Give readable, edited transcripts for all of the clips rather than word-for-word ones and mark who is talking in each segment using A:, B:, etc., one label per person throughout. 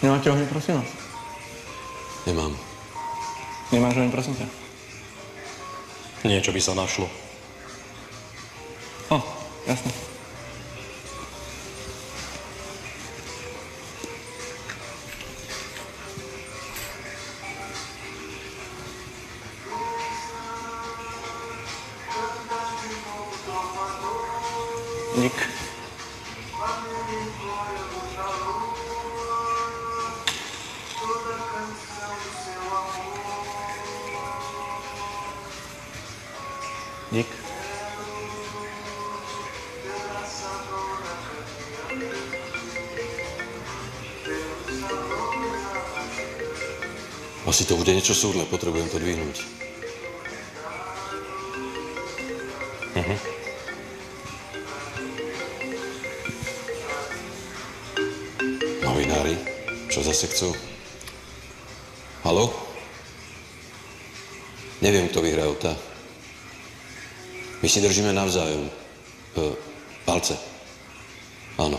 A: Nemáte oheň, prosím vás?
B: Nemám.
A: Nemáš oheň, prosím ťa?
C: Niečo by sa našlo.
A: Jasné. Dík. Dík.
B: Asi to bude niečo súdne, potrebujem to dvihnúť. Novinári, čo zase chcú? Haló? Neviem, kto vyhrá auta. My si držíme navzájom. Palce. Áno.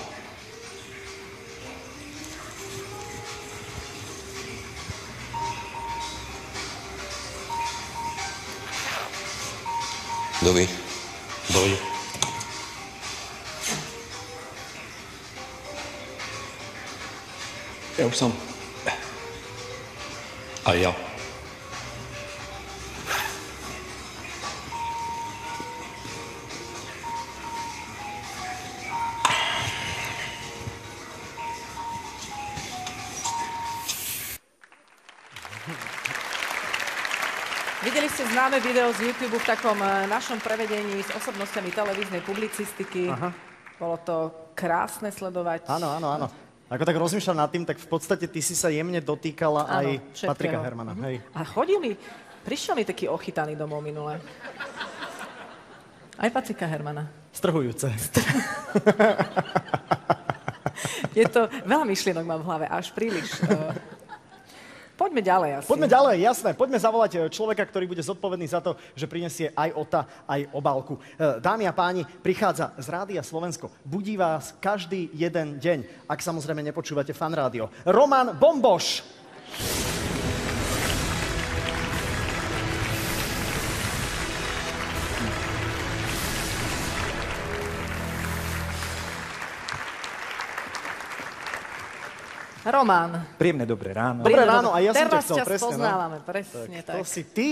B: Dovi.
C: Dovi.
A: Ja už som.
C: Aj ja.
D: Videli ste známe video z YouTube v takom našom prevedení s osobnosťami televíznej publicistiky.
E: Aha.
D: Bolo to krásne sledovať.
E: Áno, áno, áno. Ako tak rozmýšľam nad tým, tak v podstate ty si sa jemne dotýkala aj
D: všetkého.
E: Patrika Hermana. Hej.
D: A prišiel mi taký ochytaný domov minule. Aj Patrika Hermana.
E: Strhujúce.
D: Je to, veľa myšlienok mám v hlave, až príliš. Poďme ďalej asi.
E: Poďme ďalej, jasné. Poďme zavolať človeka, ktorý bude zodpovedný za to, že prinesie aj ota, aj obálku. Dámy a páni, prichádza z Rádia Slovensko. Budí vás každý jeden deň, ak samozrejme nepočúvate Fan Rádio. Roman Bomboš!
D: Román.
F: Príjemné dobré ráno.
E: Dobré ráno, a ja som ťa
D: Teraz
E: chcel,
D: ťa
E: presne.
D: spoznávame, presne tak.
E: To si ty?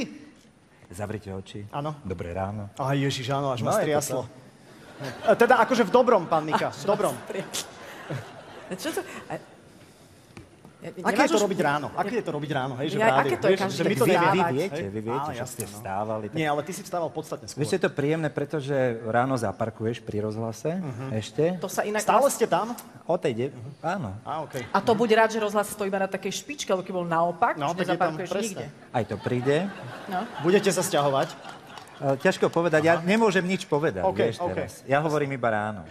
F: Zavrite oči.
E: Áno.
F: Dobré ráno.
E: Á, Ježiš, áno, až ma
F: No, je to
E: striaslo. Teda akože v dobrom, pán Mika, v dobrom.
D: Čo to?
E: Aké je to robiť ráno? Aké je to robiť ráno? Hej, že v
D: Ja,
E: rádiu,
D: aké to je
E: vieš,
D: každý
E: že my
D: deň
E: to nevieme.
D: vstávať?
F: Vy viete,
E: Áno,
F: že
E: jasné,
F: ste
E: no.
F: vstávali. Tak...
E: Nie, ale ty si vstával podstatne skôr.
F: Vieš, je to príjemné, pretože ráno zaparkuješ pri rozhlase ešte.
D: To sa inak...
E: Stále ste tam?
F: O tej áno.
E: Á, okej.
D: A to buď rád, že rozhlas stojí iba na takej špičke, lebo keby bol naopak,
E: No,
D: že
E: tak je tam
D: nezaparkuješ
E: presne.
D: nikde.
F: Aj to príde.
D: No.
E: Budete sa sťahovať?
F: Ťažko povedať, ja nemôžem nič povedať,
E: OK,
F: vieš
E: OK.
F: teraz. Ja hovorím iba ráno.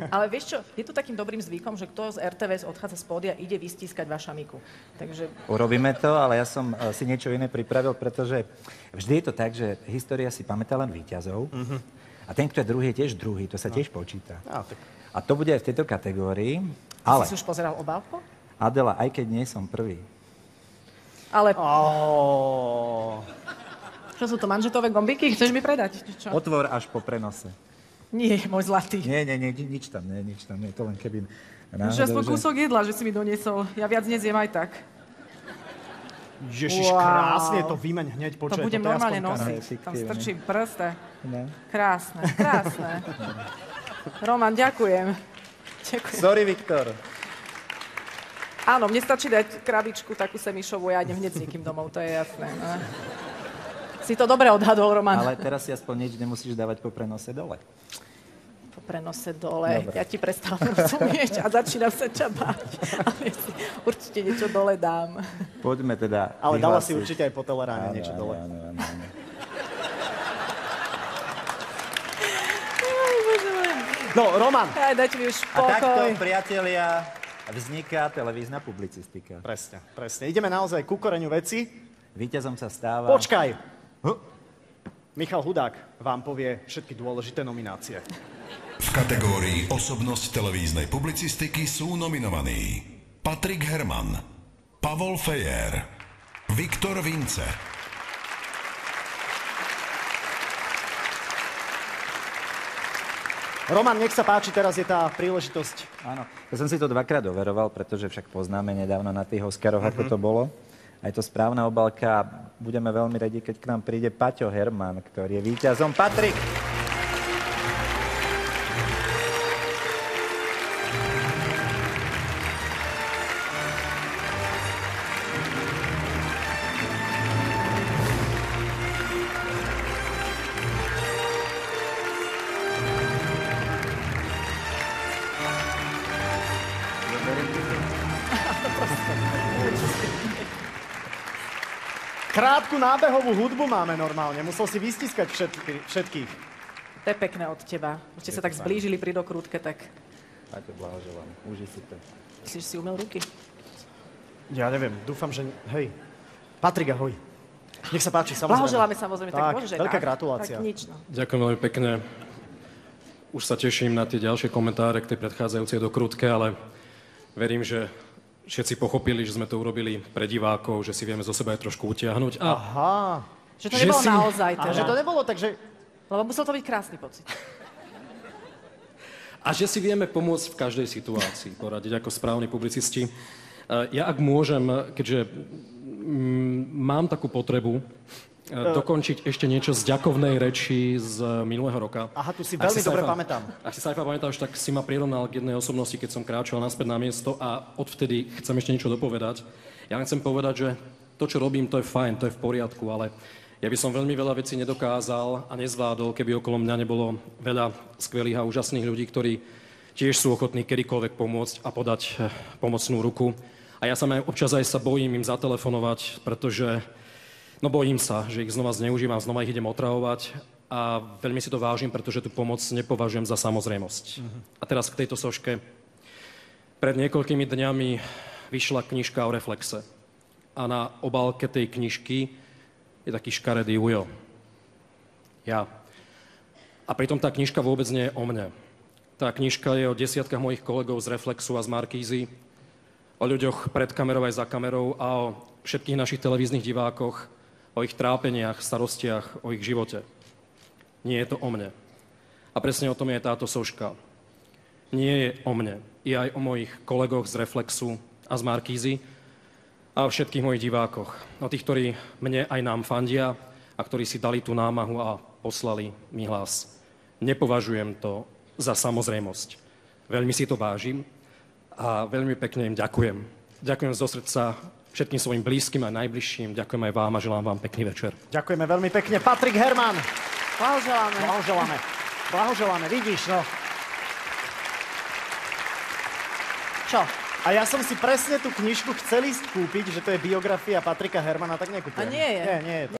D: Ale vieš čo, je to takým dobrým zvykom, že kto z RTVS odchádza z pódia, ide vystískať vaša Miku. Takže
F: Urobíme to, ale ja som si niečo iné pripravil, pretože vždy je to tak, že história si pamätá len víťazov. A ten, kto je druhý, je tiež druhý, to sa tiež počíta.
E: Á, tak.
F: A to bude aj v tejto kategórii.
D: ale...
F: Ale,
D: si už pozeral obálku?
F: Adela, aj keď nie som prvý.
D: Ale čo sú to, manžetové gombiky? Chceš mi predať? Čo?
F: Otvor až po prenose.
D: Nie, môj zlatý.
F: Nie, nič tam nie, to len keby...
D: Už aspoň kúsok jedla, že si mi doniesol. Ja viac nezjem aj tak.
E: Ježiš, krásne to vymeň hneď,
D: To
E: počuj.
D: budem
E: toto je
D: normálne
E: aspoň
D: nosiť.
F: fiktívne.
D: Tam strčím prste.
F: No.
D: Krásne, krásne. Roman, ďakujem.
F: Sorry, Viktor.
D: Áno, mne stačí dať krabičku takú semišovú, ja idem hneď s niekým domov, to je jasné. No. Si to dobre odhadol, Roman.
F: Ale teraz si aspoň nič nemusíš dávať po prenose dole.
D: Po prenose dole,
F: Dobre.
D: ja ti prestávam rozumieť a začínam sa ťa báť. Ale si určite niečo dole dám.
F: Poďme teda
E: Ale dala si
F: vyhlásiť.
E: určite aj po teleráne niečo dole.
F: Áno.
E: No, Roman.
D: Aj, dajte mi už
F: A takto,
D: pokoj.
F: priatelia, vzniká televízna publicistika.
E: Presne, presne. Ideme naozaj ku koreňu veci.
F: Víťazom sa stáva...
E: Počkaj. Michal Hudák vám povie všetky dôležité nominácie.
G: V kategórii Osobnosť televíznej publicistiky sú nominovaní Patrik Herman, Pavol Fejer, Viktor Vince.
E: Roman, nech sa páči, teraz je tá príležitosť.
F: Áno, ja som si to dvakrát overoval, pretože však poznáme nedávno na tých Oscaroch, ako to bolo. A je to správna obálka. Budeme veľmi radi, keď k nám príde Paťo Herman, ktorý je víťazom. Patrik!
E: Krátku nábehovú hudbu máme normálne. Musel si vystiskať všetkých.
D: To je pekné od teba. Už ste sa tak zblížili pri dokrútke, tak...
F: Paťo, blahoželám. Uži si to.
D: Myslíš, že si umel ruky?
E: Ja neviem, dúfam, že... Hej. Patrik, ahoj. Nech sa páči, samozrejme.
D: Blahoželáme samozrejme, tak môžeš aj
E: veľká
D: tak.
E: gratulácia.
D: Tak nič, no.
C: Ďakujem veľmi pekne. Už sa teším na tie ďalšie komentáre k tej predchádzajúcej dokrútke, ale verím, že všetci pochopili, že sme to urobili pre divákov, že si vieme zo seba aj trošku utiahnuť.
E: Aha.
D: Že to nebolo naozaj
E: A
D: teda.
E: že to nebolo, takže...
D: Lebo musel to byť krásny pocit.
C: A že si vieme pomôcť v každej situácii, poradiť ako správni publicisti. Ja ak môžem, keďže mám takú potrebu dokončiť ešte niečo z ďakovnej reči z minulého roka.
E: Aha, tu si veľmi dobre pamätám.
C: Ak si sa aj pamätáš, tak si ma prirovnal k jednej osobnosti, keď som kráčal naspäť na miesto a odvtedy chcem ešte niečo dopovedať. Ja len chcem povedať, že to, čo robím, to je fajn, to je v poriadku, ale ja by som veľmi veľa vecí nedokázal a nezvládol, keby okolo mňa nebolo veľa skvelých a úžasných ľudí, ktorí tiež sú ochotní kedykoľvek pomôcť a podať pomocnú ruku. A ja občas aj sa bojím im zatelefonovať, pretože no bojím sa, že ich znova zneužívam, znova ich idem otravovať a veľmi si to vážim, pretože tú pomoc nepovažujem za samozrejmosť. A teraz k tejto soške. Pred niekoľkými dňami vyšla knižka o reflexe. A na obálke tej knižky je taký škaredý ujo. Ja. A pritom tá knižka vôbec nie je o mne. Tá knižka je o desiatkách mojich kolegov z Reflexu a z Markízy, o ľuďoch pred kamerou aj za kamerou a o všetkých našich televíznych divákoch, o ich trápeniach, starostiach, o ich živote. Nie je to o mne. A presne o tom je táto soška. Nie je o mne. Je aj o mojich kolegoch z Reflexu a z Markízy a o všetkých mojich divákoch. O tých, ktorí mne aj nám fandia a ktorí si dali tú námahu a poslali mi hlas. Nepovažujem to za samozrejmosť. Veľmi si to vážim a veľmi pekne im ďakujem. Ďakujem zo srdca všetkým svojim blízkym a najbližším. Ďakujem aj vám a želám vám pekný večer.
E: Ďakujeme veľmi pekne. Patrik Herman.
D: Blahoželáme.
E: Blahoželáme. Blahoželáme, vidíš, no.
D: Čo?
E: A ja som si presne tú knižku chcel ísť kúpiť, že to je biografia Patrika Hermana, tak nekúpujem.
D: A nie je.
E: Nie je to.